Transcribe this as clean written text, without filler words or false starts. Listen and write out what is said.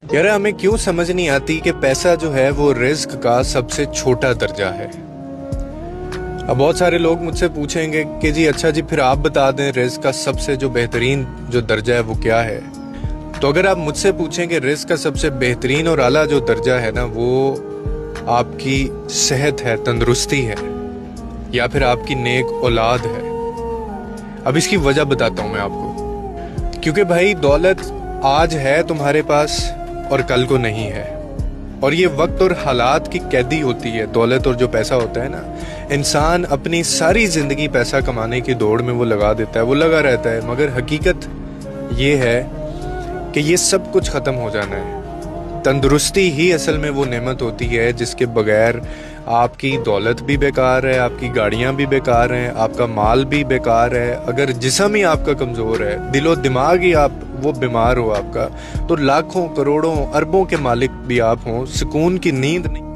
यार हमें क्यों समझ नहीं आती कि पैसा जो है वो रिस्क का सबसे छोटा दर्जा है। अब बहुत सारे लोग मुझसे पूछेंगे कि जी अच्छा जी फिर आप बता दें रिस्क का सबसे जो बेहतरीन जो दर्जा है वो क्या है। तो अगर आप मुझसे पूछें कि रिस्क का सबसे बेहतरीन और आला जो दर्जा है ना वो आपकी सेहत है, तंदुरुस्ती है, या फिर आपकी नेक औलाद है। अब इसकी वजह बताता हूं मैं आपको। क्योंकि भाई दौलत आज है तुम्हारे पास और कल को नहीं है, और ये वक्त और हालात की कैदी होती है। दौलत और जो पैसा होता है ना, इंसान अपनी सारी जिंदगी पैसा कमाने की दौड़ में वो लगा देता है, वो लगा रहता है, मगर हकीकत ये है कि ये सब कुछ ख़त्म हो जाना है। तंदुरुस्ती ही असल में वो नेमत होती है जिसके बगैर आपकी दौलत भी बेकार है, आपकी गाड़ियां भी बेकार हैं, आपका माल भी बेकार है। अगर जिस्म ही आपका कमज़ोर है, दिलो दिमाग ही आप वो बीमार हो आपका, तो लाखों करोड़ों अरबों के मालिक भी आप हों, सुकून की नींद नहीं।